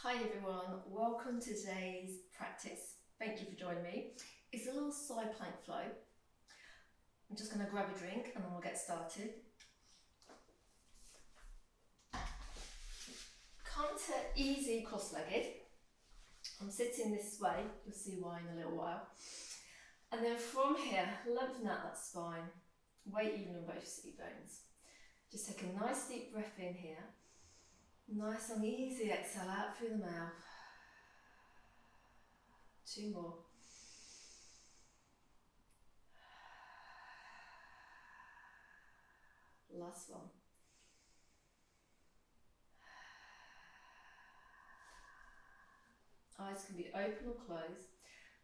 Hi everyone, welcome to today's practice. Thank you for joining me. It's a little side plank flow. I'm just going to grab a drink and then we'll get started. Come to easy cross-legged. I'm sitting this way, you'll see why in a little while. And then from here, lengthen out that spine, weight even on both seat bones. Just take a nice deep breath in here. Nice and easy exhale out through the mouth. 2 more. Last one. Eyes can be open or closed.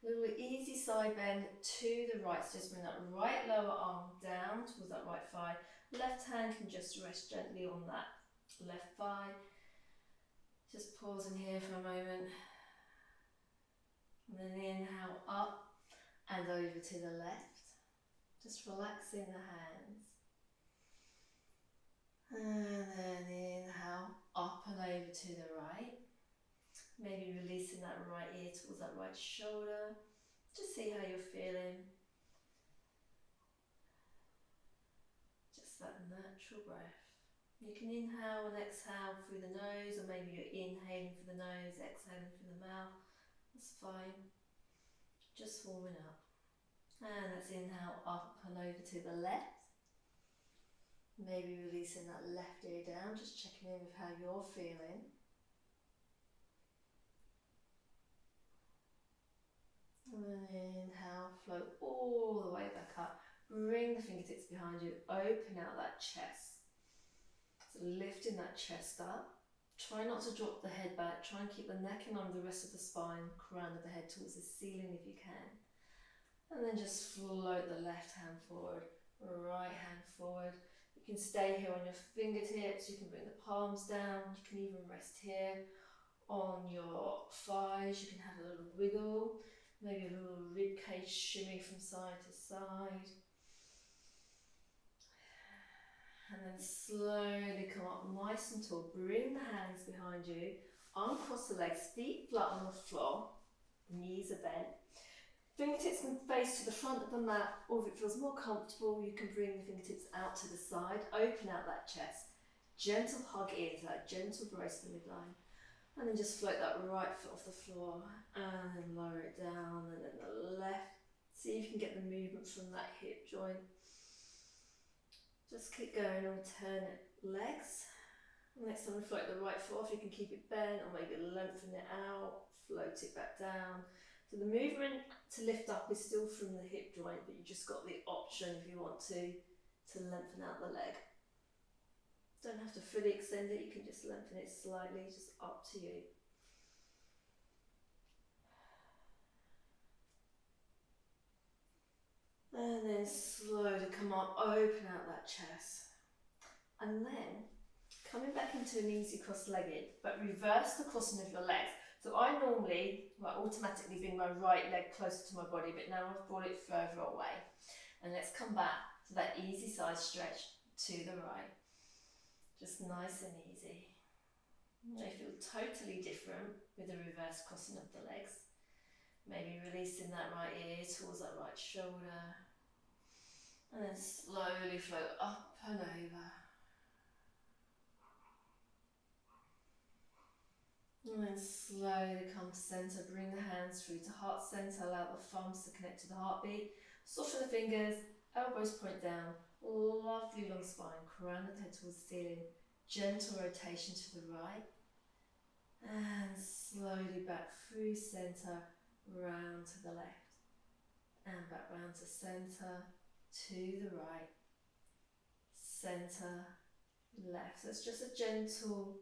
Little easy side bend to the right. So just bring that right lower arm down towards that right thigh. Left hand can just rest gently on that left thigh. Just pausing here for a moment. And then inhale up and over to the left. Just relaxing the hands. And then inhale up and over to the right. Maybe releasing that right ear towards that right shoulder. Just see how you're feeling. Just that natural breath. You can inhale and exhale through the nose, or maybe you're inhaling through the nose, exhaling through the mouth. That's fine. Just warming up. And let's inhale up and over to the left. Maybe releasing that left ear down, just checking in with how you're feeling. And then inhale, float all the way back up. Bring the fingertips behind you, open out that chest. So lifting that chest up. Try not to drop the head back, try and keep the neck in line with the rest of the spine, crown of the head towards the ceiling if you can. And then just float the left hand forward, right hand forward. You can stay here on your fingertips, you can bring the palms down, you can even rest here on your thighs, you can have a little wiggle, maybe a little rib cage shimmy from side to side. And then slowly come up nice and tall. Bring the hands behind you. Uncross the legs, feet flat on the floor. Knees are bent. Fingertips can face to the front of the mat, or if it feels more comfortable, you can bring the fingertips out to the side. Open out that chest. Gentle hug into that gentle brace in the midline. And then just float that right foot off the floor. And then lower it down. And then the left. See if you can get the movement from that hip joint. Just keep going, alternate legs. Next time we float the right foot off, you can keep it bent or maybe lengthen it out, float it back down. So the movement to lift up is still from the hip joint, but you just got the option if you want to lengthen out the leg. Don't have to fully extend it, you can just lengthen it slightly, just up to you. And then slowly come up, open out that chest. And then, coming back into an easy cross-legged, but reverse the crossing of your legs. So I normally automatically bring my right leg closer to my body, but now I've brought it further away. And let's come back to that easy side stretch to the right. Just nice and easy. They feel totally different with the reverse crossing of the legs. Maybe releasing that right ear towards that right shoulder. And then slowly float up and over. And then slowly come to centre. Bring the hands through to heart centre. Allow the thumbs to connect to the heartbeat. Soften the fingers. Elbows point down. Lovely long spine. Crown of the head towards the ceiling. Gentle rotation to the right. And slowly back through centre. Round to the left. And back round to centre. To the right, centre, left. So it's just a gentle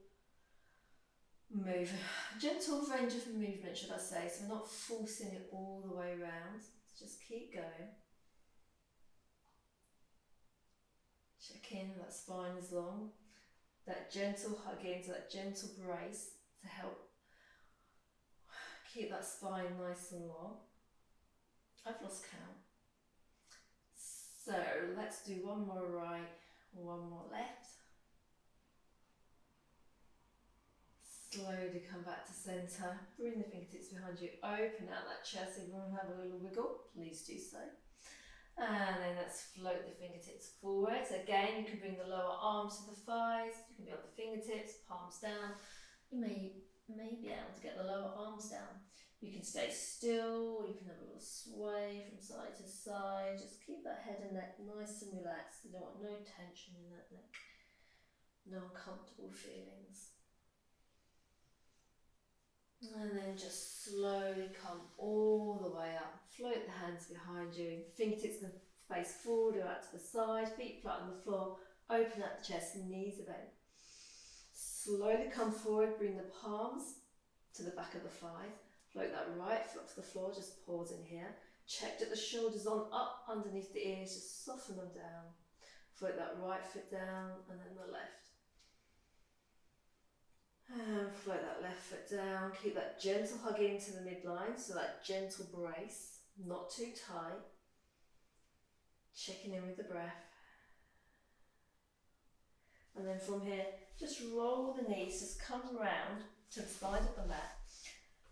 move, gentle range of movement, should I say. So we're not forcing it all the way around. Just keep going. Check in, that spine is long. That gentle hug into that gentle brace to help keep that spine nice and long. I've lost count. So let's do one more right, one more left. Slowly come back to centre. Bring the fingertips behind you. Open out that chest. If you want to have a little wiggle, please do so. And then let's float the fingertips forward. So again, you can bring the lower arms to the thighs. You can be on the fingertips, palms down. You may be able to get the lower arms down. You can stay still, you can have a little sway from side to side. Just keep that head and neck nice and relaxed. You don't want no tension in that neck, no uncomfortable feelings. And then just slowly come all the way up. Float the hands behind you. Fingertips can face forward or out to the side. Feet flat on the floor. Open up the chest, knees are bent. Slowly come forward. Bring the palms to the back of the thighs. Float that right foot off the floor. Just pause in here. Check that the shoulders on up underneath the ears. Just soften them down. Float that right foot down and then the left. And float that left foot down. Keep that gentle hug into the midline, so that gentle brace, not too tight. Checking in with the breath. And then from here, just roll the knees, just come round to the side of the mat.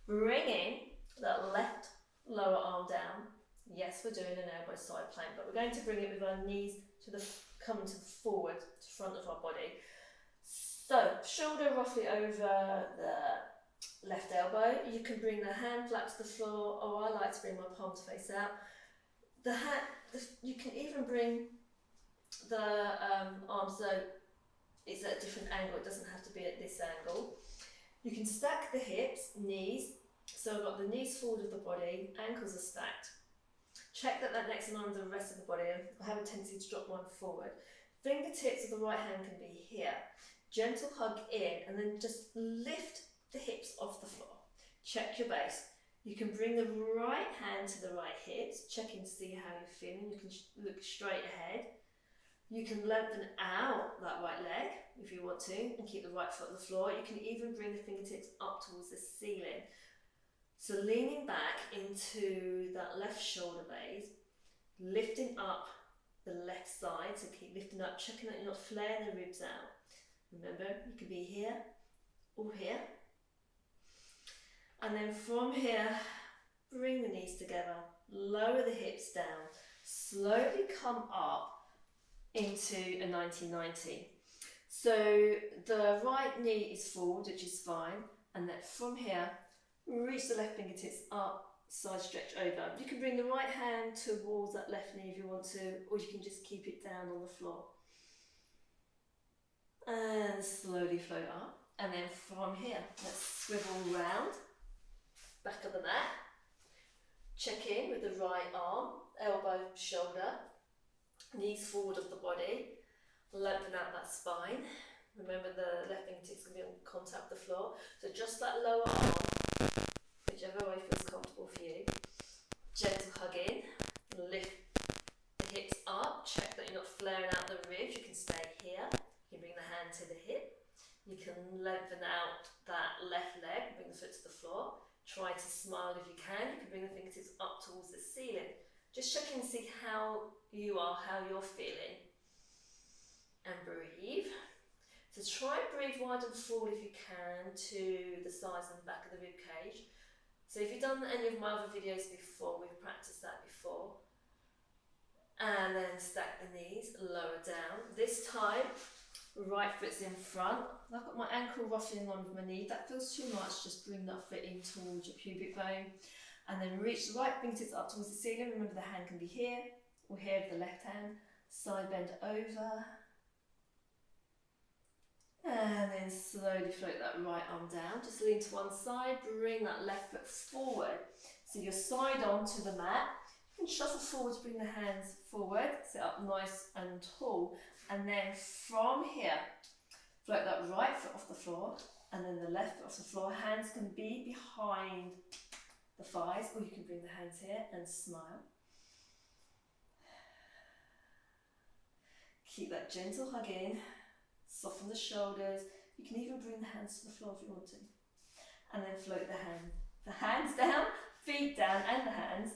Bringing that left lower arm down. Yes, we're doing an elbow side plank, but we're going to bring it with our knees coming to the forward, to front of our body. So, shoulder roughly over the left elbow. You can bring the hand flat to the floor, or I like to bring my palm to face out. You can even bring the arm so it's at a different angle. It doesn't have to be at this angle. You can stack the hips, knees. So I've got the knees forward of the body, ankles are stacked. Check that neck's in line with the rest of the body. I have a tendency to drop one forward. Fingertips of the right hand can be here. Gentle hug in and then just lift the hips off the floor. Check your base. You can bring the right hand to the right hips, checking to see how you're feeling. You can look straight ahead. You can lengthen out that right leg if you want to and keep the right foot on the floor. You can even bring the fingertips up towards the ceiling. So leaning back into that left shoulder blade, lifting up the left side, so keep lifting up, checking that you're not flaring the ribs out. Remember, you can be here or here. And then from here, bring the knees together, lower the hips down, slowly come up into a 90-90. So the right knee is forward, which is fine, and then from here, reach the left fingertips up, side stretch over. You can bring the right hand towards that left knee if you want to, or you can just keep it down on the floor. And slowly float up. And then from here, let's swivel round, back of the mat. Check in with the right arm, elbow, shoulder, knees forward of the body. Lengthen out that spine. Remember the left fingertips can be in contact with the floor. So just that lower arm, whichever way feels comfortable for you. Gentle hug in, lift the hips up, check that you're not flaring out the ribs. You can stay here. You can bring the hand to the hip. You can lengthen out that left leg, bring the foot to the floor. Try to smile if you can. You can bring the fingertips up towards the ceiling. Just check in and see how you are, how you're feeling. And breathe. So try and breathe wide and full if you can to the sides and back of the rib cage. So if you've done any of my other videos before, we've practiced that before. And then stack the knees, lower down. This time, right foot's in front. I've got my ankle roughly in line with my knee. If that feels too much, just bring that foot in towards your pubic bone. And then reach the right fingertips up towards the ceiling. Remember the hand can be here or here with the left hand. Side bend over. And then slowly float that right arm down. Just lean to one side, bring that left foot forward. So you're side on to the mat. You can shuffle forward to bring the hands forward, sit up nice and tall. And then from here, float that right foot off the floor and then the left foot off the floor. Hands can be behind the thighs, or you can bring the hands here and smile. Keep that gentle hug in. Soften the shoulders. You can even bring the hands to the floor if you want to. And then float the hands down, feet down and the hands.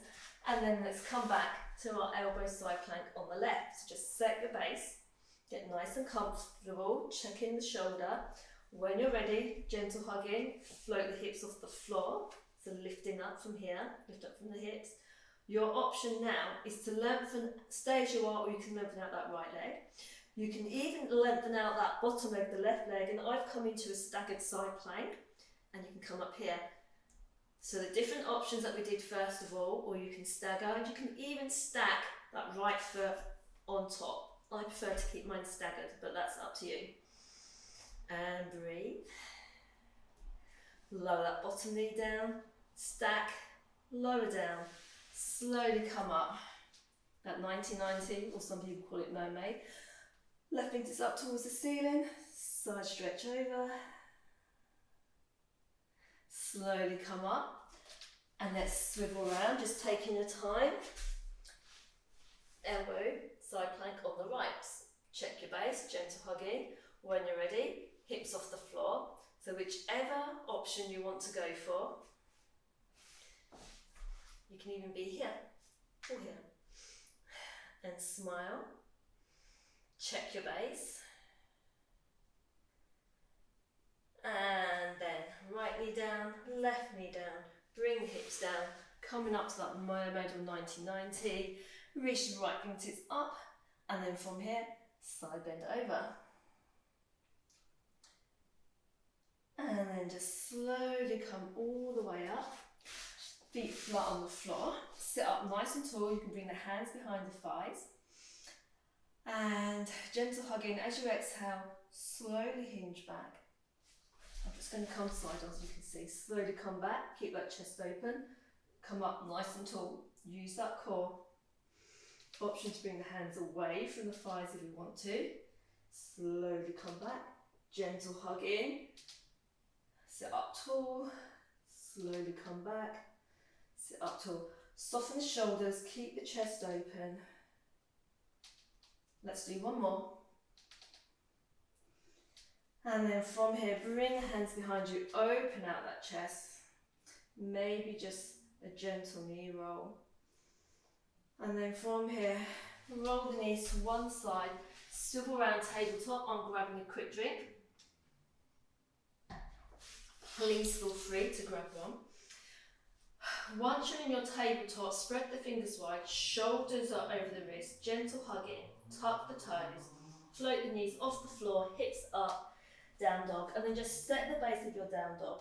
And then let's come back to our elbow side plank on the left. So just set your base, get nice and comfortable, check in the shoulder. When you're ready, gentle hug in, float the hips off the floor. So lifting up from here, lift up from the hips. Your option now is to lengthen, stay as you are, or you can lengthen out that right leg. You can even lengthen out that bottom leg, the left leg, and I've come into a staggered side plank, and you can come up here. So the different options that we did first of all, or you can stagger, and you can even stack that right foot on top. I prefer to keep mine staggered, but that's up to you. And breathe. Lower that bottom knee down, stack, lower down, slowly come up. That 90-90, or some people call it mermaid. Left fingertips up towards the ceiling, side stretch over. Slowly come up, and let's swivel around, just taking your time. Elbow, side plank on the right. Check your base, gentle hug in. When you're ready, hips off the floor. So whichever option you want to go for, you can even be here or here. And smile. Check your base. And then right knee down, left knee down. Bring the hips down, coming up to that mermaid or 90-90. Reach the right fingertips up, and then from here, side bend over. And then just slowly come all the way up. Feet flat on the floor. Sit up nice and tall. You can bring the hands behind the thighs. And gentle hug in. As you exhale, slowly hinge back. I'm just going to come side on so you can see. Slowly come back. Keep that chest open. Come up nice and tall. Use that core. Option to bring the hands away from the thighs if you want to. Slowly come back. Gentle hug in. Sit up tall. Slowly come back. Sit up tall. Soften the shoulders. Keep the chest open. Let's do one more. And then from here, bring the hands behind you. Open out that chest. Maybe just a gentle knee roll. And then from here, roll the knees to one side, swivel around tabletop. I'm grabbing a quick drink. Please feel free to grab one. Once you're in your tabletop, spread the fingers wide, shoulders are over the wrist, gentle hug in, tuck the toes, float the knees off the floor, hips up, down dog, and then just set the base of your down dog.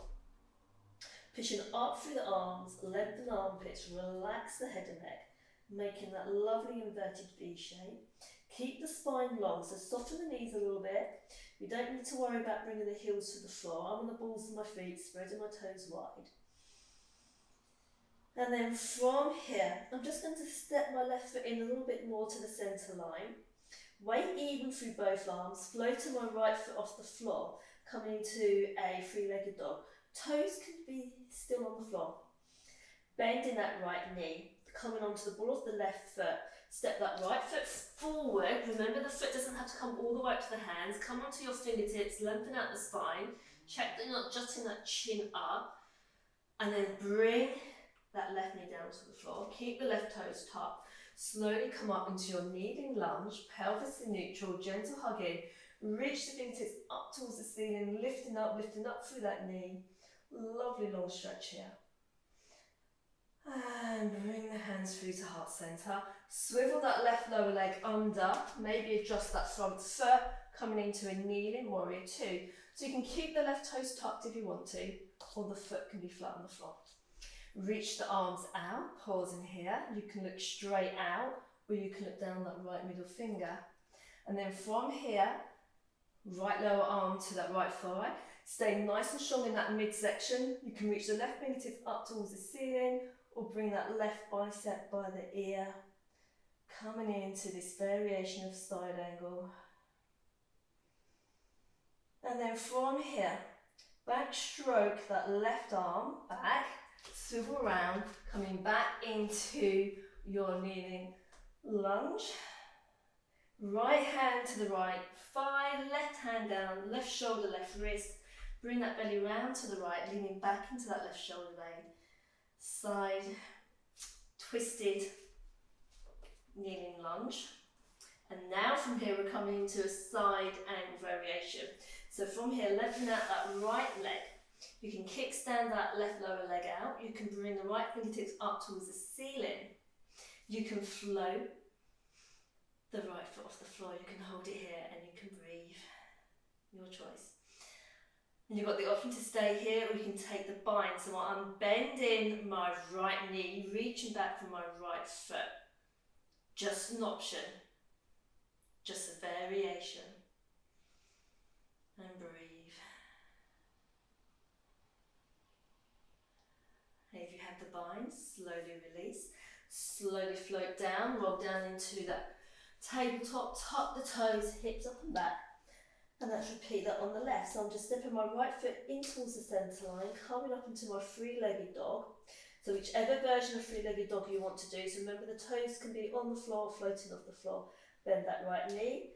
Pushing up through the arms, lengthen the armpits, relax the head and neck, making that lovely inverted V shape. Keep the spine long, so soften the knees a little bit. You don't need to worry about bringing the heels to the floor. I'm on the balls of my feet, spreading my toes wide. And then from here, I'm just going to step my left foot in a little bit more to the centre line. Weight even through both arms, floating my right foot off the floor, coming into a three-legged dog. Toes can be still on the floor. Bending that right knee, coming onto the ball of the left foot. Step that right foot forward. Remember, the foot doesn't have to come all the way up to the hands. Come onto your fingertips, lengthen out the spine. Check that you're not jutting that chin up. And then bring that left knee down to the floor. Keep the left toes tucked. Slowly come up into your kneeling lunge, pelvis in neutral, gentle hug in. Reach the fingertips up towards the ceiling, lifting up through that knee. Lovely long stretch here. And bring the hands through to heart centre. Swivel that left lower leg under. Maybe adjust that front foot, coming into a kneeling warrior two. So you can keep the left toes tucked if you want to, or the foot can be flat on the floor. Reach the arms out, pause in here. You can look straight out, or you can look down that right middle finger. And then from here, right lower arm to that right thigh. Stay nice and strong in that midsection. You can reach the left fingertips up towards the ceiling, or bring that left bicep by the ear. Coming into this variation of side angle. And then from here, back stroke that left arm back. Swivel around, coming back into your kneeling lunge. Right hand to the right thigh, left hand down, left shoulder, left wrist. Bring that belly round to the right, leaning back into that left shoulder blade. Side, twisted kneeling lunge. And now from here we're coming into a side angle variation. So from here, lengthen out that right leg. You can kickstand that left lower leg out. You can bring the right fingertips up towards the ceiling. You can float the right foot off the floor. You can hold it here and you can breathe. Your choice. And you've got the option to stay here, or you can take the bind. So I'm bending my right knee, reaching back from my right foot. Just an option. Just a variation. And breathe. And if you have the bind, slowly release. Slowly float down, roll down into that tabletop, tuck the toes, hips up and back. And let's repeat that on the left. So I'm just stepping my right foot in towards the centre line, coming up into my three-legged dog. So whichever version of three-legged dog you want to do. So remember, the toes can be on the floor, floating off the floor. Bend that right knee.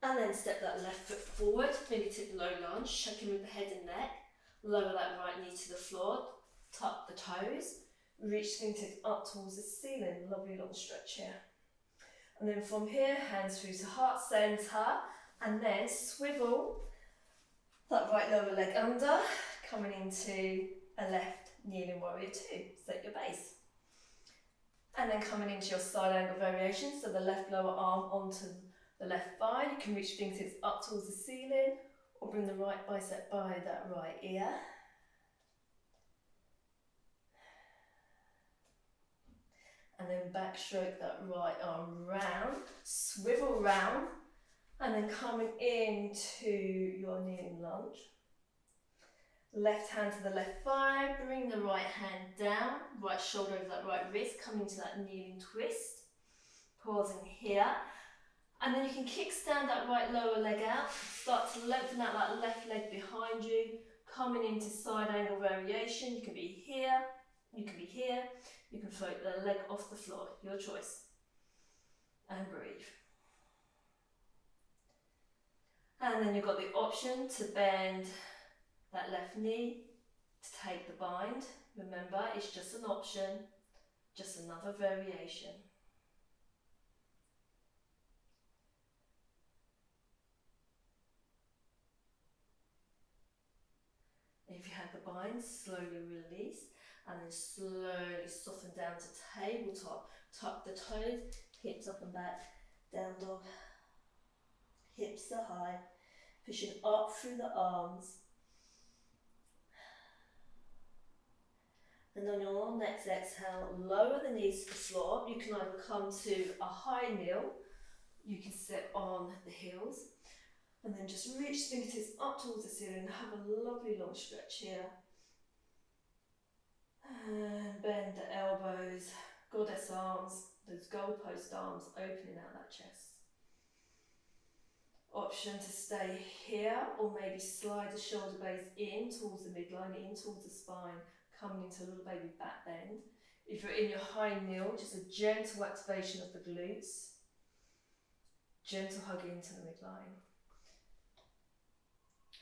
And then step that left foot forward, fingertip low lunge, checking with the head and neck. Lower that right knee to the floor, tuck the toes, reach fingertips up towards the ceiling. Lovely long stretch here. And then from here, hands through to heart centre, and then swivel that right lower leg under, coming into a left kneeling warrior two. Set your base. And then coming into your side angle variation, so the left lower arm onto the left thigh. You can reach fingertips up towards the ceiling, or bring the right bicep by that right ear. And then backstroke that right arm round, swivel round, and then coming into your kneeling lunge. Left hand to the left thigh, bring the right hand down, right shoulder over that right wrist, coming to that kneeling twist. Pausing here. And then you can kickstand that right lower leg out, start to lengthen out that left leg behind you, coming into side angle variation. You can be here, you can be here, you can float the leg off the floor, your choice. And breathe. And then you've got the option to bend that left knee to take the bind. Remember, it's just an option, just another variation. If you have the bind, slowly release, and then slowly soften down to tabletop. Tuck the toes, hips up and back, down dog, hips are high, pushing up through the arms. And on your next exhale, lower the knees to the floor. You can either come to a high kneel, you can sit on the heels, and then just reach fingertips up towards the ceiling. Have a lovely long stretch here. And bend the elbows, goddess arms, those goalpost arms, opening out that chest. Option to stay here, or maybe slide the shoulder blades in towards the midline, in towards the spine, coming into a little baby back bend. If you're in your high kneel, just a gentle activation of the glutes. Gentle hug into the midline.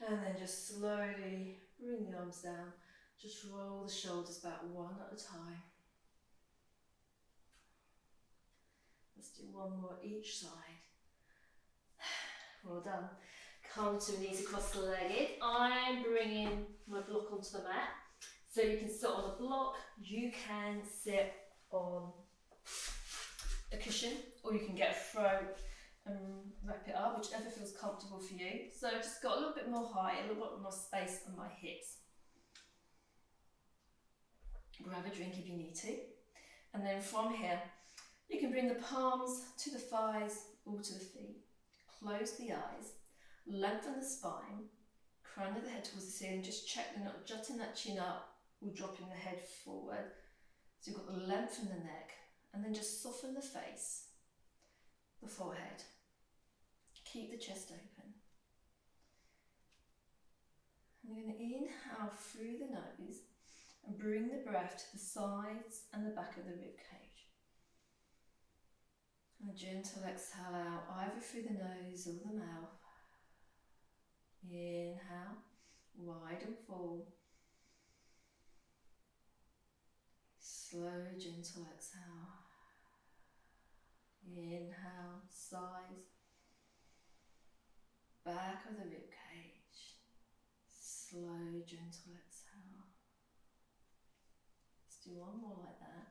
And then just slowly bring the arms down. Just roll the shoulders back one at a time. Let's do one more each side. Well done. Come to knees across the legged. I'm bringing my block onto the mat. So you can sit on a block, you can sit on a cushion, or you can get a throw and wrap it up, whichever feels comfortable for you. So I've just got a little bit more height, a little bit more space on my hips. Grab a drink if you need to. And then from here, you can bring the palms to the thighs or to the feet. Close the eyes, lengthen the spine, crown of the head towards the ceiling. Just check they're not jutting that chin up or dropping the head forward. So you've got the length in the neck, and then just soften the face, the forehead. Keep the chest open. And you're going to inhale through the nose and bring the breath to the sides and the back of the rib cage. And a gentle exhale out, either through the nose or the mouth. Inhale, wide and full. Slow, gentle exhale. Inhale, sides, back of the rib cage. slow, gentle exhale. Let's do one more like that.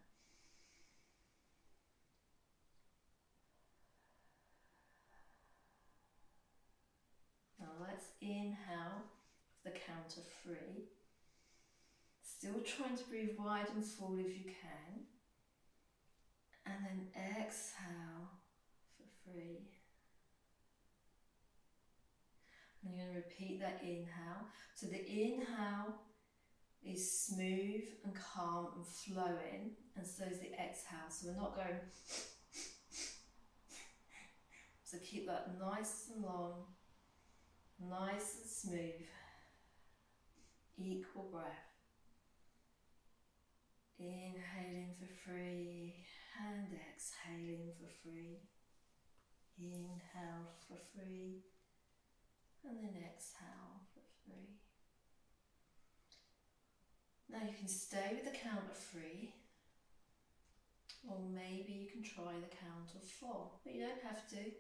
Now let's inhale for the count of 3. Still trying to breathe wide and full if you can. And then exhale for 3. And you're going to repeat that inhale. So the inhale is smooth and calm and flowing, and so is the exhale. So we're not going. So keep that nice and long, nice and smooth. Equal breath. Inhaling for 3 and exhaling for 3. Inhale for 3 and then exhale for 3. Now you can stay with the count of 3, or maybe you can try the count of 4, but you don't have to.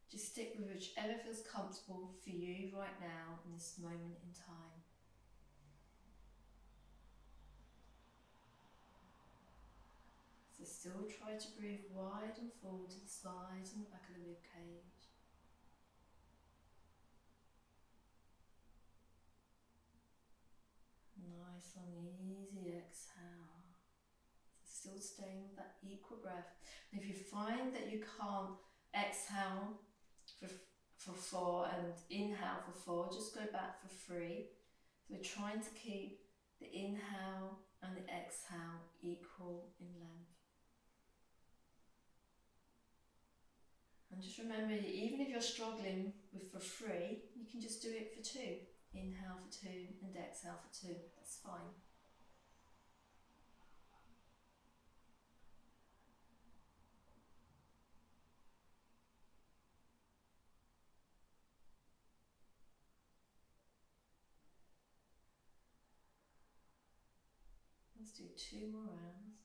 Just stick with whichever feels comfortable for you right now in this moment in time. So still try to breathe wide and full to the sides and the back of the rib cage. Nice and easy exhale. So still staying with that equal breath. And if you find that you can't exhale for 4 and inhale for 4, just go back for 3. So we're trying to keep the inhale and the exhale equal in length. And just remember, even if you're struggling with for 3, you can just do it for 2. Inhale for 2 and exhale for 2. That's fine. Let's do 2 more rounds.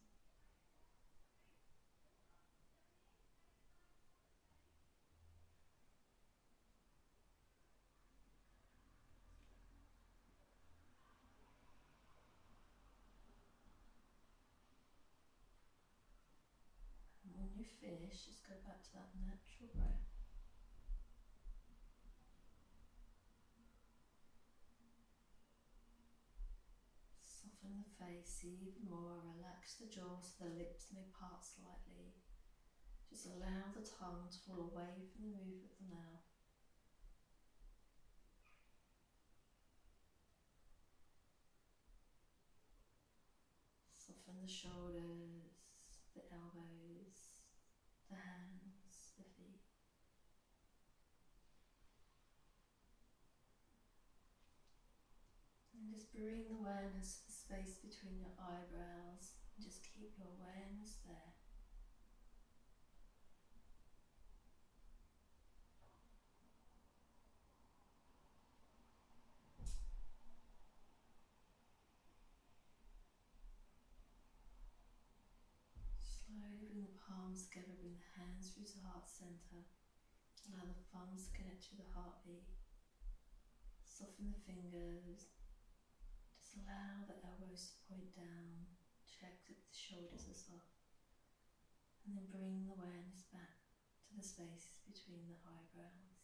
And when you finish, just go back to that natural breath. Soften the face even more, relax the jaw so the lips may part slightly. Just allow the tongue to fall away from the roof of the mouth. Soften the shoulders, the elbows, the hands, the feet. And just bring the awareness to the space between your eyebrows, and just keep your awareness there. Slowly bring the palms together, bring the hands through to heart center. Allow the thumbs to connect to the heartbeat. Soften the fingers. Just allow the elbows to point down. Check that the shoulders are soft. And then bring the awareness back to the space between the eyebrows.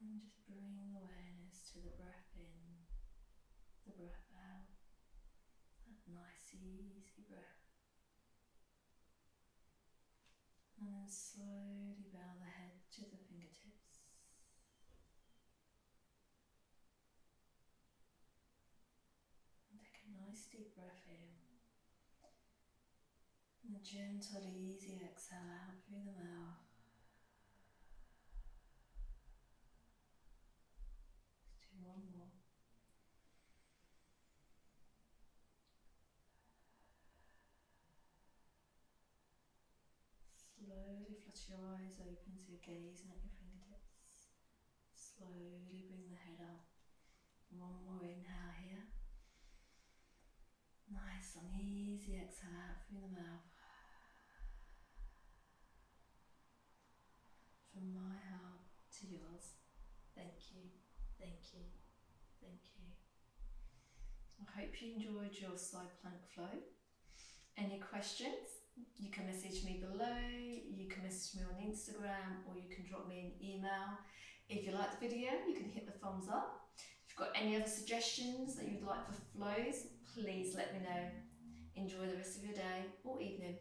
And just bring awareness to the breath in, the breath out. That nice easy breath. And then slowly bow the head to the fingertips. And take a nice deep breath in. And a gentle easy exhale out through the mouth. Let's do one more. Slowly flutter your eyes open so you're gazing at your fingertips. Slowly bring the head up. One more inhale here. Nice nice long easy exhale out through the mouth. From my heart to yours. Thank you, thank you, thank you. I hope you enjoyed your side plank flow. Any questions? You can message me below, you can message me on Instagram, or you can drop me an email. If you like the video, you can hit the thumbs up. If you've got any other suggestions that you'd like for flows, please let me know. Enjoy the rest of your day or evening.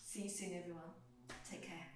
See you soon, everyone. Take care.